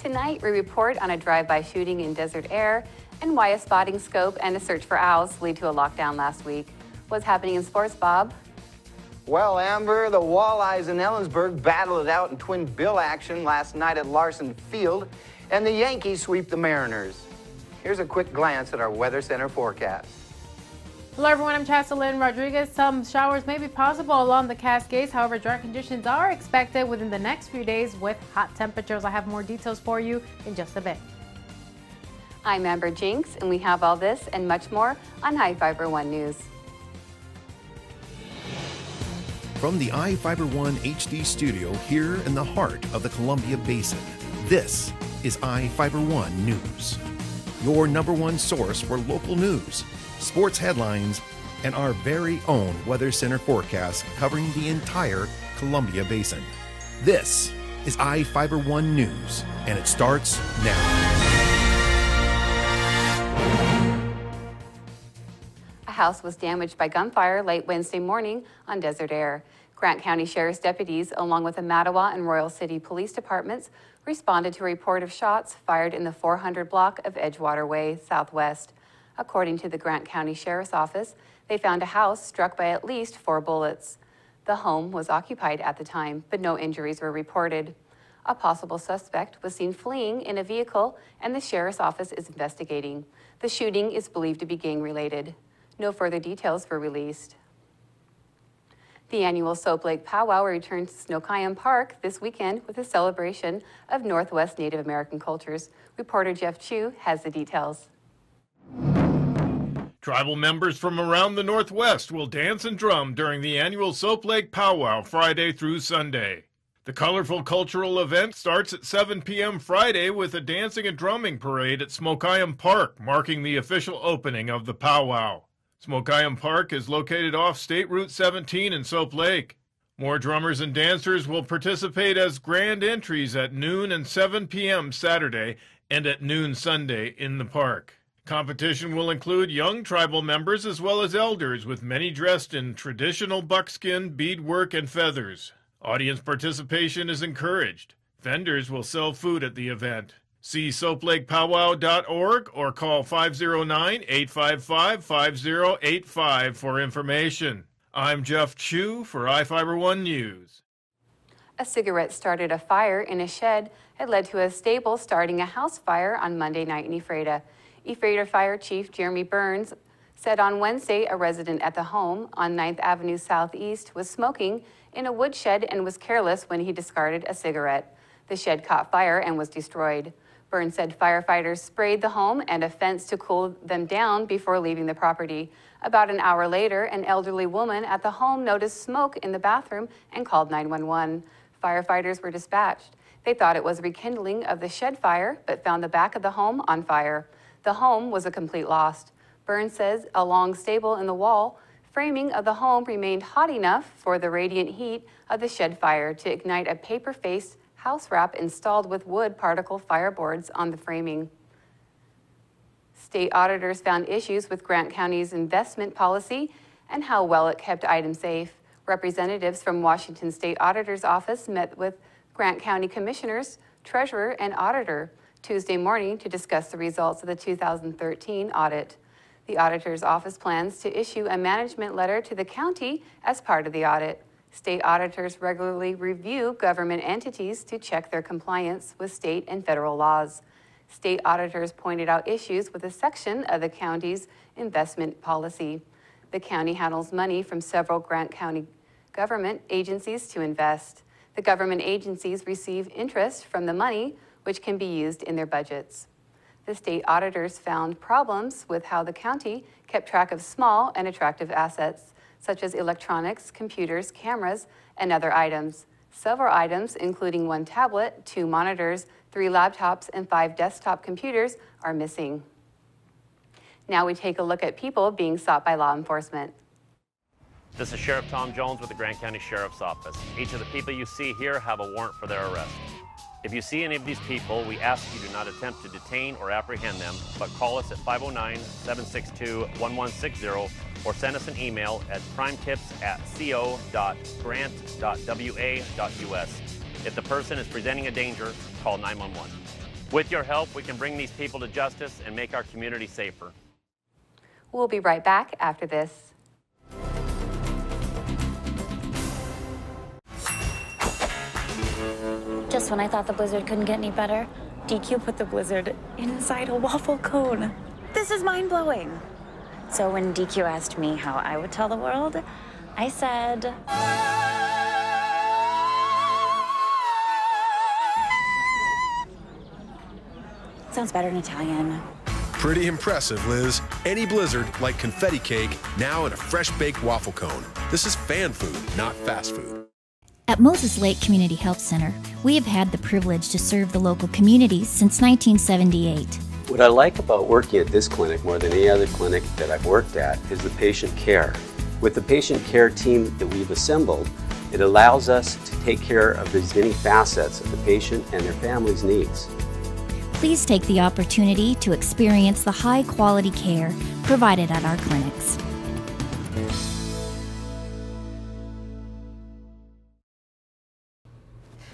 Tonight, we report on a drive-by shooting in Desert Air and why a spotting scope and a search for owls lead to a lockdown last week. What's happening in sports, Bob? Well, Amber, the Walleyes in Ellensburg battled it out in twin bill action last night at Larson Field, and the Yankees sweep the Mariners. Here's a quick glance at our Weather Center forecast. Hello everyone, I'm Chaselyn Rodriguez. Some showers may be possible along the Cascades. However, dry conditions are expected within the next few days with hot temperatures. I have more details for you in just a bit. I'm Amber Jinks, and we have all this and much more on iFiber One News. From the iFiber One HD studio here in the heart of the Columbia Basin, this is iFiber One News, your #1 source for local news, sports headlines, and our very own Weather Center forecast covering the entire Columbia Basin. This is iFiber One News, and it starts now. A house was damaged by gunfire late Wednesday morning on Desert Air. Grant County Sheriff's deputies, along with the Mattawa and Royal City Police Departments, responded to a report of shots fired in the 400 block of Edgewater Way Southwest. According to the Grant County Sheriff's Office, they found a house struck by at least 4 bullets. The home was occupied at the time, but no injuries were reported. A possible suspect was seen fleeing in a vehicle, and the Sheriff's Office is investigating. The shooting is believed to be gang-related. No further details were released. The annual Soap Lake Powwow returns to Snokayam Park this weekend with a celebration of Northwest Native American cultures. Reporter Jeff Chu has the details. Tribal members from around the Northwest will dance and drum during the annual Soap Lake Powwow Friday through Sunday. The colorful cultural event starts at 7 p.m. Friday with a dancing and drumming parade at Smokayam Park, marking the official opening of the powwow. Smokayam Park is located off State Route 17 in Soap Lake. More drummers and dancers will participate as grand entries at noon and 7 p.m. Saturday and at noon Sunday in the park. Competition will include young tribal members as well as elders, with many dressed in traditional buckskin, beadwork, and feathers. Audience participation is encouraged. Vendors will sell food at the event. See soaplakepowwow.org or call 509-855-5085 for information. I'm Jeff Chu for iFiber One News. A cigarette started a fire in a shed that led to a stable starting a house fire on Monday night in Ephrata. Ephrata Fire Chief Jeremy Burns said on Wednesday a resident at the home on 9th Avenue Southeast was smoking in a woodshed and was careless when he discarded a cigarette. The shed caught fire and was destroyed. Burns said firefighters sprayed the home and a fence to cool them down before leaving the property. About an hour later, an elderly woman at the home noticed smoke in the bathroom and called 911. Firefighters were dispatched. They thought it was rekindling of the shed fire, but found the back of the home on fire. The home was a complete loss. Burns says a long stable in the wall framing of the home remained hot enough for the radiant heat of the shed fire to ignite a paper-faced house wrap installed with wood particle fireboards on the framing. State auditors found issues with Grant County's investment policy and how well it kept items safe. Representatives from Washington State Auditor's Office met with Grant County Commissioners, Treasurer, and Auditor Tuesday morning to discuss the results of the 2013 audit. The Auditor's Office plans to issue a management letter to the county as part of the audit. State auditors regularly review government entities to check their compliance with state and federal laws. State auditors pointed out issues with a section of the county's investment policy. The county handles money from several Grant County government agencies to invest. The government agencies receive interest from the money, which can be used in their budgets. The state auditors found problems with how the county kept track of small and attractive assets, such as electronics, computers, cameras, and other items. Several items, including 1 tablet, 2 monitors, 3 laptops, and 5 desktop computers, are missing. Now we take a look at people being sought by law enforcement. This is Sheriff Tom Jones with the Grant County Sheriff's Office. Each of the people you see here have a warrant for their arrest. If you see any of these people, we ask you do not attempt to detain or apprehend them, but call us at 509-762-1160 or send us an email at primetips@co.grant.wa.us. If the person is presenting a danger, call 911. With your help, we can bring these people to justice and make our community safer. We'll be right back after this. Just when I thought the blizzard couldn't get any better, DQ put the blizzard inside a waffle cone. This is mind-blowing. So when DQ asked me how I would tell the world, I said... Sounds better in Italian. Pretty impressive, Liz. Any blizzard, like confetti cake, now in a fresh-baked waffle cone. This is fan food, not fast food. At Moses Lake Community Health Center, we have had the privilege to serve the local communities since 1978. What I like about working at this clinic more than any other clinic that I've worked at is the patient care. With the patient care team that we've assembled, it allows us to take care of these many facets of the patient and their family's needs. Please take the opportunity to experience the high-quality care provided at our clinics.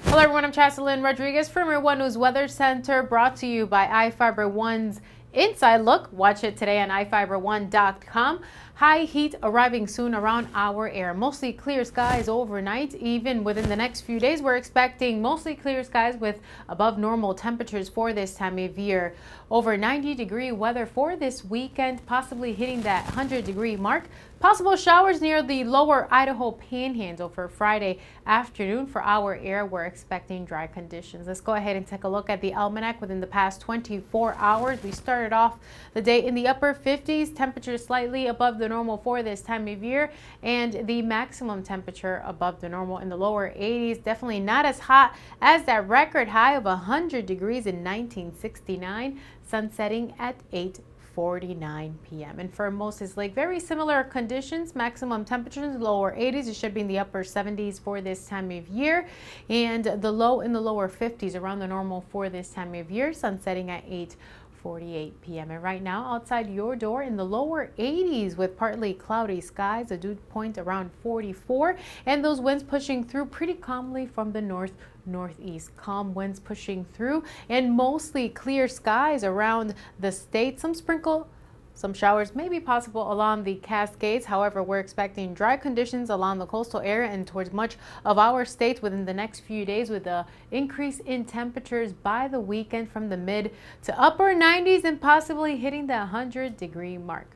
Hello everyone, I'm Chaselyn Rodriguez from your One News Weather Center, brought to you by iFiber One's Inside Look. Watch it today on iFiber1.com. High heat arriving soon around our area. Mostly clear skies overnight. Even within the next few days, we're expecting mostly clear skies with above normal temperatures for this time of year. Over 90-degree weather for this weekend, possibly hitting that 100-degree mark. Possible showers near the lower Idaho Panhandle for Friday afternoon. For our area, we're expecting dry conditions. Let's go ahead and take a look at the almanac within the past 24 hours. We started off the day in the upper 50s, temperatures slightly above the normal for this time of year, and the maximum temperature above the normal in the lower 80s. Definitely not as hot as that record high of 100 degrees in 1969. Sun setting at 8:49 p.m. And for Moses Lake, very similar conditions. Maximum temperatures in the lower 80s. It should be in the upper 70s for this time of year, and the low in the lower 50s, around the normal for this time of year. Sun setting at 8:48 p.m. And right now, outside your door in the lower 80s with partly cloudy skies, a dew point around 44, and those winds pushing through pretty calmly from the northeast. Calm winds pushing through, and mostly clear skies around the state. Some showers may be possible along the Cascades. However, we're expecting dry conditions along the coastal area and towards much of our state within the next few days, with an increase in temperatures by the weekend from the mid to upper 90s and possibly hitting the 100-degree mark.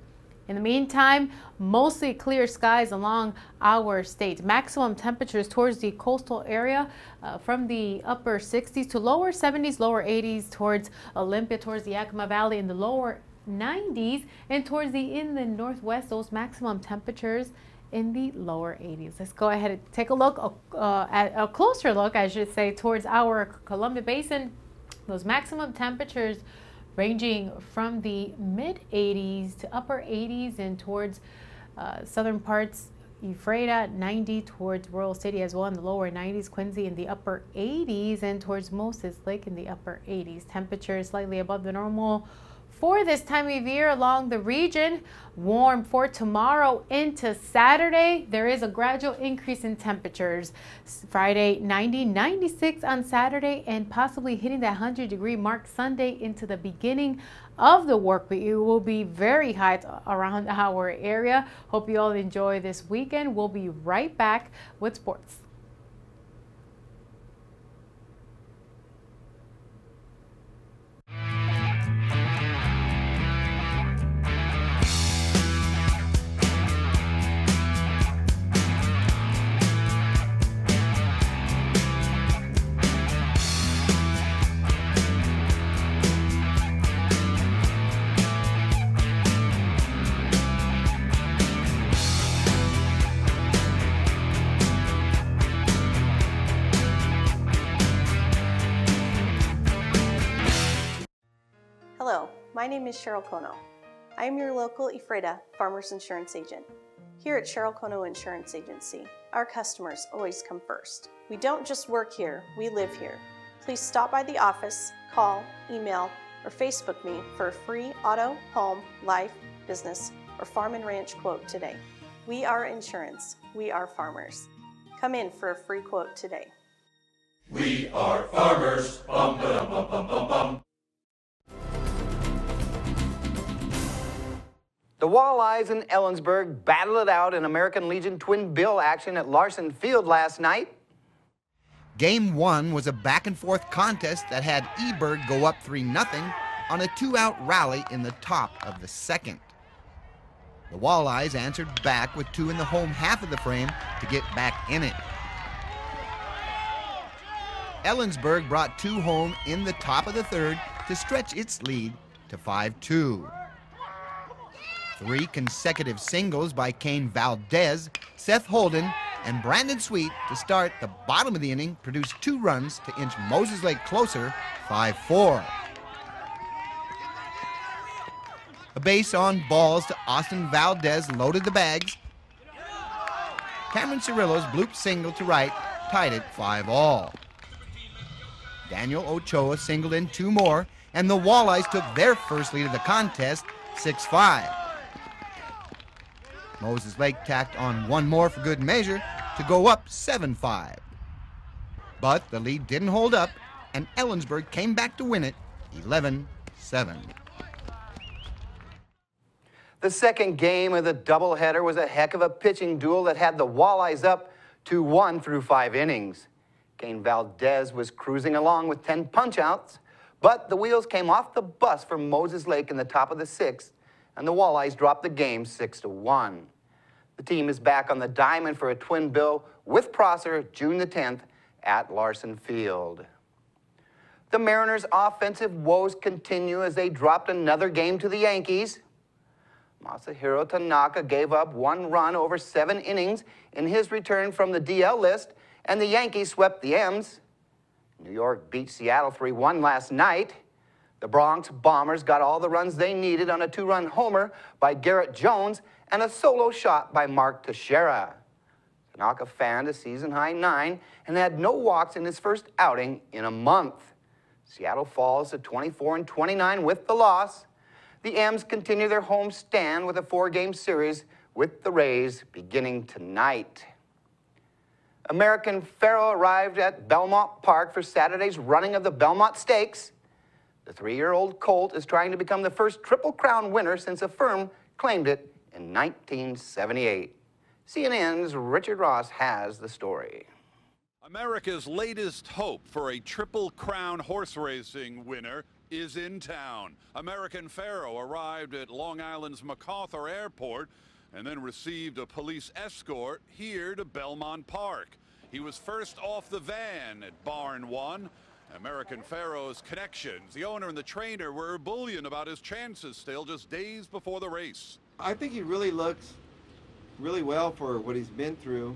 In the meantime, mostly clear skies along our state. Maximum temperatures towards the coastal area from the upper 60s to lower 70s, lower 80s towards Olympia, towards the Yakima Valley in the lower 90s, and towards in the northwest, those maximum temperatures in the lower 80s. Let's go ahead and take a look, at a closer look, I should say, towards our Columbia Basin. Those maximum temperatures ranging from the mid 80s to upper 80s, and towards southern parts, Ephrata 90, towards Royal City as well in the lower 90s, Quincy in the upper 80s, and towards Moses Lake in the upper 80s. Temperatures slightly above the normal for this time of year along the region. Warm for tomorrow into Saturday. There is a gradual increase in temperatures. Friday 90, 96 on Saturday, and possibly hitting that 100-degree mark Sunday into the beginning of the work week. It will be very hot around our area. Hope you all enjoy this weekend. We'll be right back with sports. Hello, my name is Cheryl Kono. I am your local Ephrata Farmers Insurance Agent. Here at Cheryl Kono Insurance Agency, our customers always come first. We don't just work here, we live here. Please stop by the office, call, email, or Facebook me for a free auto, home, life, business, or farm and ranch quote today. We are insurance. We are farmers. Come in for a free quote today. We are farmers. Bum, ba, dum, bum, bum, bum, bum. Walleyes in Ellensburg battled it out in American Legion Twin Bill action at Larson Field last night. Game 1 was a back-and-forth contest that had Eberg go up 3-0 on a 2-out rally in the top of the second. The Walleyes answered back with 2 in the home half of the frame to get back in it. Ellensburg brought 2 home in the top of the third to stretch its lead to 5-2. 3 consecutive singles by Kane Valdez, Seth Holden, and Brandon Sweet to start the bottom of the inning produced 2 runs to inch Moses Lake closer, 5-4. A base on balls to Austin Valdez loaded the bags. Cameron Cirillo's bloop single to right tied it 5-all. Daniel Ochoa singled in 2 more, and the Walleyes took their first lead of the contest, 6-5. Moses Lake tacked on 1 more for good measure to go up 7-5. But the lead didn't hold up, and Ellensburg came back to win it 11-7. The second game of the doubleheader was a heck of a pitching duel that had the Walleyes up 2-1 through 5 innings. Kane Valdez was cruising along with 10 punch-outs, but the wheels came off the bus for Moses Lake in the top of the 6th, and the Walleyes dropped the game 6-1. The team is back on the diamond for a twin bill with Prosser June the 10th at Larson Field. The Mariners' offensive woes continue as they dropped another game to the Yankees. Masahiro Tanaka gave up 1 run over 7 innings in his return from the DL list, and the Yankees swept the M's. New York beat Seattle 3-1 last night. The Bronx Bombers got all the runs they needed on a 2-run homer by Garrett Jones and a solo shot by Mark Teixeira. Tanaka fanned a season-high 9 and had no walks in his first outing in a month. Seattle falls to 24-29 with the loss. The M's continue their home stand with a 4-game series with the Rays beginning tonight. American Pharoah arrived at Belmont Park for Saturday's running of the Belmont Stakes. The 3-year-old colt is trying to become the first Triple Crown winner since a firm claimed it in 1978. CNN's Richard Ross has the story. America's latest hope for a Triple Crown horse racing winner is in town. American Pharoah arrived at Long Island's MacArthur Airport and then received a police escort here to Belmont Park. He was first off the van at Barn 1. American Pharoah's connections, the owner and the trainer, were ebullient about his chances still just days before the race. I think he really looks really well for what he's been through,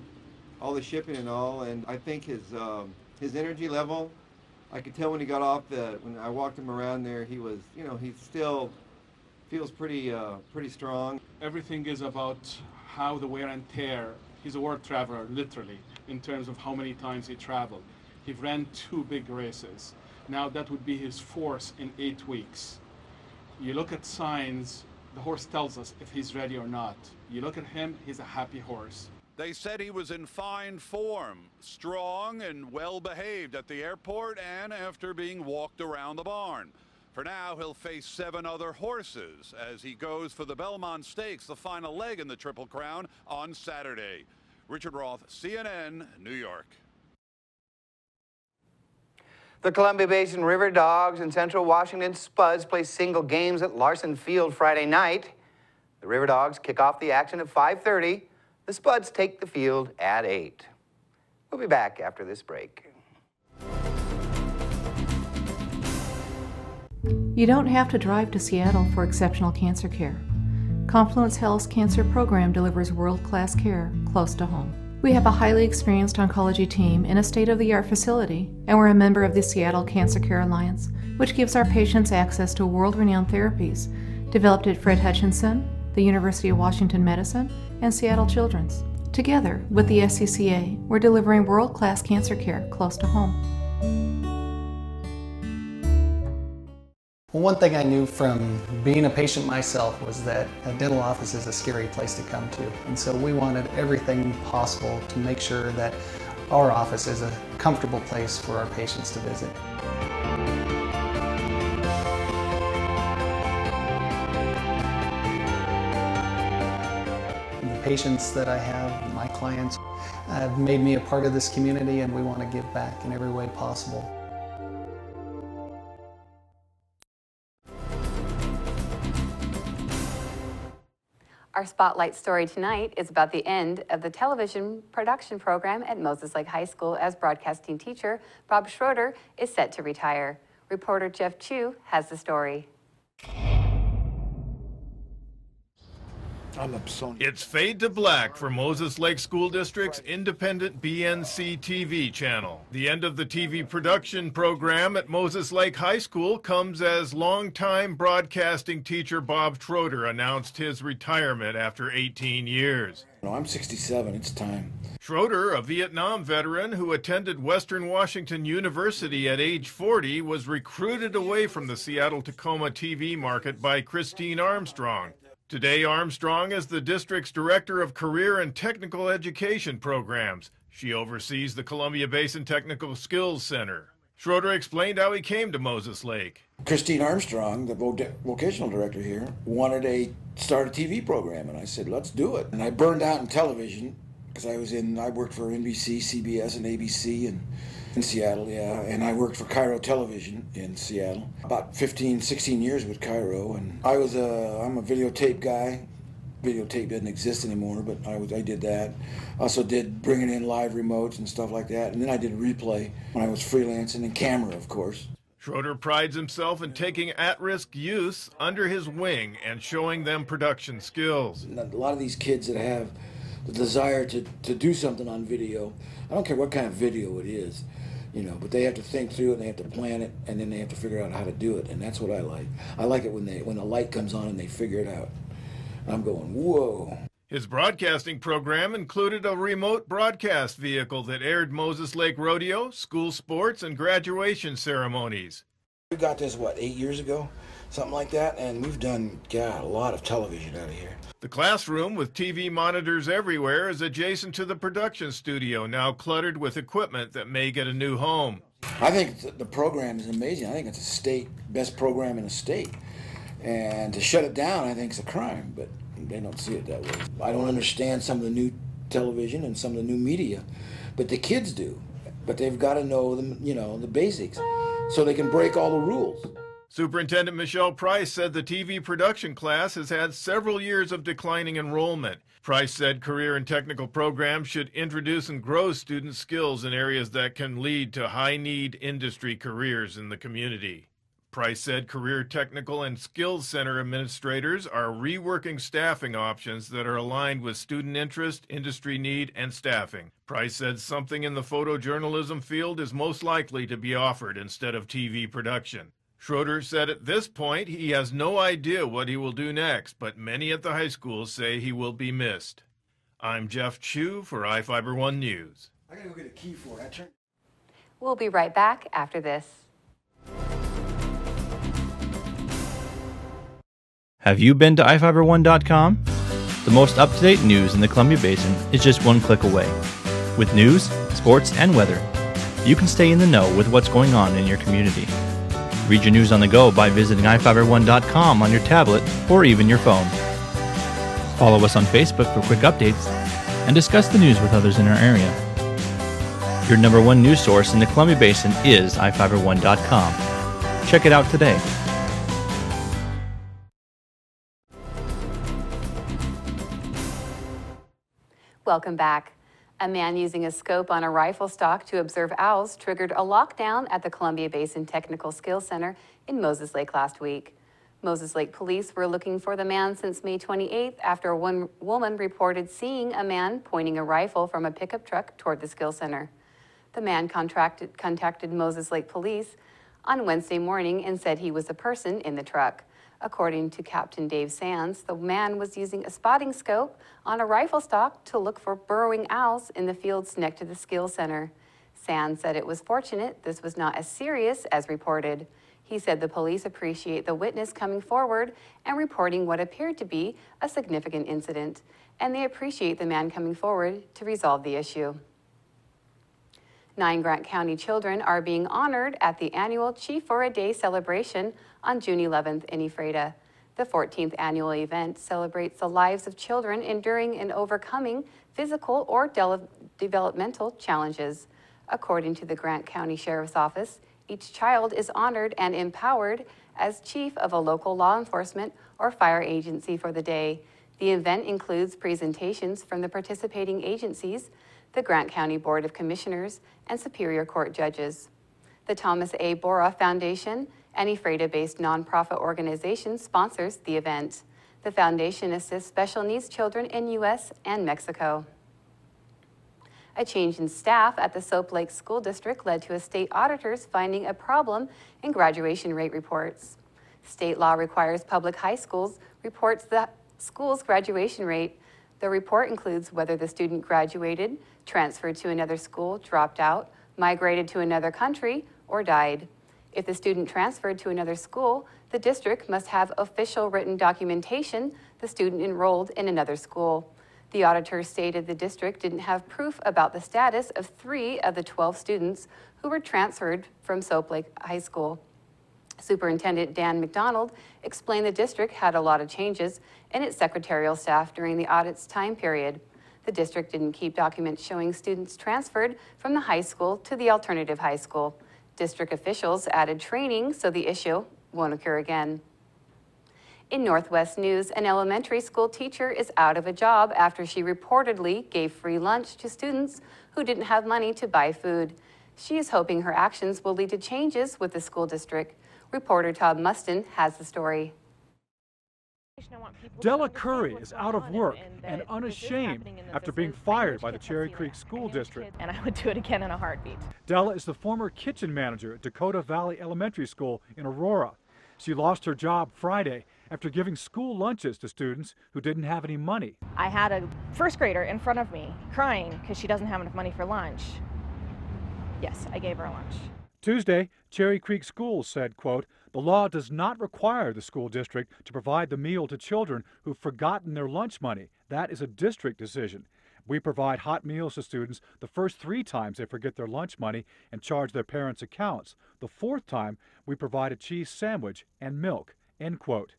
all the shipping and all, and I think his energy level, I could tell when he got off when I walked him around there, he was, he still feels pretty strong. Everything is about how the wear and tear. He's a world traveler, literally, in terms of how many times he traveled. He ran 2 big races. Now that would be his 4th in 8 weeks. You look at signs, the horse tells us if he's ready or not. You look at him, he's a happy horse. They said he was in fine form, strong and well behaved at the airport and after being walked around the barn. For now, he'll face 7 other horses as he goes for the Belmont Stakes, the final leg in the Triple Crown, on Saturday. Richard Roth, CNN, New York. The Columbia Basin River Dogs and Central Washington Spuds play single games at Larson Field Friday night. The River Dogs kick off the action at 5:30. The Spuds take the field at 8. We'll be back after this break. You don't have to drive to Seattle for exceptional cancer care. Confluence Health's cancer program delivers world-class care close to home. We have a highly experienced oncology team in a state-of-the-art facility, and we're a member of the Seattle Cancer Care Alliance, which gives our patients access to world-renowned therapies developed at Fred Hutchinson, the University of Washington Medicine, and Seattle Children's. Together with the SCCA, we're delivering world-class cancer care close to home. Well, one thing I knew from being a patient myself was that a dental office is a scary place to come to. And so we wanted everything possible to make sure that our office is a comfortable place for our patients to visit. patients that I have, my clients, have made me a part of this community, and we want to give back in every way possible. Our spotlight story tonight is about the end of the television production program at Moses Lake High School, as broadcasting teacher Bob Schroeder is set to retire. Reporter Jeff Chu has the story. It's fade to black for Moses Lake School District's independent BNC TV channel. The end of the TV production program at Moses Lake High School comes as longtime broadcasting teacher Bob Schroeder announced his retirement after 18 years. I'm 67, it's time. Schroeder, a Vietnam veteran who attended Western Washington University at age 40, was recruited away from the Seattle-Tacoma TV market by Christine Armstrong. Today, Armstrong is the district's Director of Career and Technical Education Programs. She oversees the Columbia Basin Technical Skills Center. Schroeder explained how he came to Moses Lake. Christine Armstrong, the vocational director here, wanted to start a TV program, and I said, let's do it. And I burned out in television because I worked for NBC, CBS, and ABC in Seattle, yeah, and I worked for Cairo Television in Seattle. About 15, 16 years with Cairo, and I'm a videotape guy. Videotape doesn't exist anymore, but I did that. Also did bringing in live remotes and stuff like that, and then I did replay when I was freelancing, and camera, of course. Schroeder prides himself in taking at-risk youths under his wing and showing them production skills. A lot of these kids that have the desire to do something on video, I don't care what kind of video it is, but they have to think through it, and they have to plan it, and then they have to figure out how to do it, and that's what I like. I like it when the light comes on and they figure it out. I'm going, whoa. His broadcasting program included a remote broadcast vehicle that aired Moses Lake Rodeo, school sports, and graduation ceremonies. We got this, 8 years ago? Something like that, and we've done, a lot of television out of here. The classroom with TV monitors everywhere is adjacent to the production studio, now cluttered with equipment that may get a new home. I think the program is amazing. I think it's a best program in the state. And to shut it down, I think is a crime, but they don't see it that way. I don't understand some of the new television and some of the new media, but the kids do. But they've got to know the basics, so they can break all the rules. Superintendent Michelle Price said the TV production class has had several years of declining enrollment. Price said career and technical programs should introduce and grow student skills in areas that can lead to high-need industry careers in the community. Price said Career Technical and Skills Center administrators are reworking staffing options that are aligned with student interest, industry need, and staffing. Price said something in the photojournalism field is most likely to be offered instead of TV production. Schroeder said at this point he has no idea what he will do next, but many at the high school say he will be missed. I'm Jeff Chu for iFiber One News. I gotta go get a key for it. We'll be right back after this. Have you been to iFiber1.com? The most up-to-date news in the Columbia Basin is just one click away. With news, sports, and weather, you can stay in the know with what's going on in your community. Read your news on the go by visiting iFiber1.com on your tablet or even your phone. Follow us on Facebook for quick updates and discuss the news with others in our area. Your #1 news source in the Columbia Basin is iFiber1.com. Check it out today. Welcome back. A man using a scope on a rifle stock to observe owls triggered a lockdown at the Columbia Basin Technical Skills Center in Moses Lake last week. Moses Lake police were looking for the man since May 28th after one woman reported seeing a man pointing a rifle from a pickup truck toward the Skills Center. The man contacted Moses Lake police on Wednesday morning and said he was the person in the truck. According to Captain Dave Sands, the man was using a spotting scope on a rifle stock to look for burrowing owls in the fields next to the Skills Center. Sands said it was fortunate this was not as serious as reported. He said the police appreciate the witness coming forward and reporting what appeared to be a significant incident, and they appreciate the man coming forward to resolve the issue. 9 Grant County children are being honored at the annual Chief for a Day celebration on June 11th in Ephrata. The 14th annual event celebrates the lives of children enduring and overcoming physical or developmental challenges. According to the Grant County Sheriff's Office, each child is honored and empowered as chief of a local law enforcement or fire agency for the day. The event includes presentations from the participating agencies, the Grant County Board of Commissioners, and Superior Court judges. The Thomas A. Bora Foundation, an Ephrata-based nonprofit organization, sponsors the event. The foundation assists special needs children in U.S. and Mexico. A change in staff at the Soap Lake School District led to a state auditors finding a problem in graduation rate reports. State law requires public high schools reports the school's graduation rate. The report includes whether the student graduated, transferred to another school, dropped out, migrated to another country, or died. If the student transferred to another school, the district must have official written documentation the student enrolled in another school. The auditor stated the district didn't have proof about the status of 3 of the 12 students who were transferred from Soap Lake High School. Superintendent Dan McDonald explained the district had a lot of changes in its secretarial staff during the audit's time period. The district didn't keep documents showing students transferred from the high school to the alternative high school. District officials added training so the issue won't occur again. In Northwest News, an elementary school teacher is out of a job after she reportedly gave free lunch to students who didn't have money to buy food. She is hoping her actions will lead to changes with the school district. Reporter Todd Mustin has the story. Della Curry is out of work and unashamed after being fired by the Cherry Creek School District. And I would do it again in a heartbeat. Della is the former kitchen manager at Dakota Valley Elementary School in Aurora. She lost her job Friday after giving school lunches to students who didn't have any money. I had a first grader in front of me crying because she doesn't have enough money for lunch. Yes, I gave her lunch. Tuesday, Cherry Creek Schools said, quote, "The law does not require the school district to provide the meal to children who've forgotten their lunch money. That is a district decision. We provide hot meals to students the first 3 times they forget their lunch money and charge their parents' accounts. The 4th time, we provide a cheese sandwich and milk," end quote.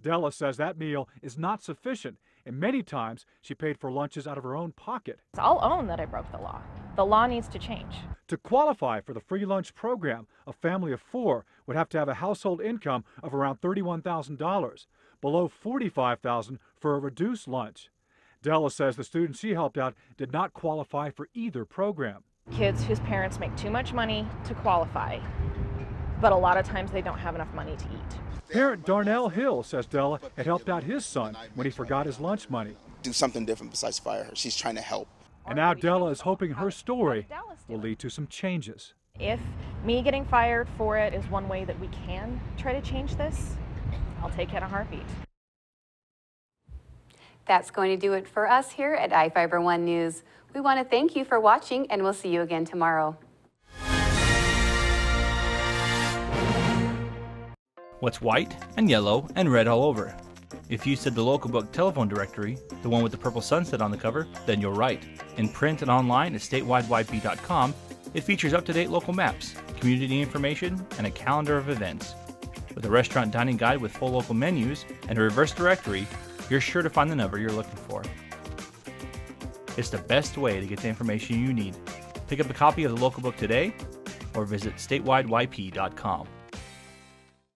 Della says that meal is not sufficient, and many times she paid for lunches out of her own pocket. I'll own that I broke the law. The law needs to change. To qualify for the free lunch program, a family of 4 would have to have a household income of around $31,000, below $45,000 for a reduced lunch. Della says the students she helped out did not qualify for either program. Kids whose parents make too much money to qualify, but a lot of times they don't have enough money to eat. Parent Darnell Hill says Della had helped out his son when he forgot his lunch money. Do something different besides fire her. She's trying to help. And now Della is hoping her story will lead to some changes. If me getting fired for it is one way that we can try to change this, I'll take it in a heartbeat. That's going to do it for us here at iFiber One News. We want to thank you for watching, and we'll see you again tomorrow. What's white and yellow and red all over? If you said the local book telephone directory, the one with the purple sunset on the cover, then you're right. In print and online at statewideyp.com, it features up-to-date local maps, community information, and a calendar of events. With a restaurant dining guide with full local menus and a reverse directory, you're sure to find the number you're looking for. It's the best way to get the information you need. Pick up a copy of the local book today or visit statewideyp.com.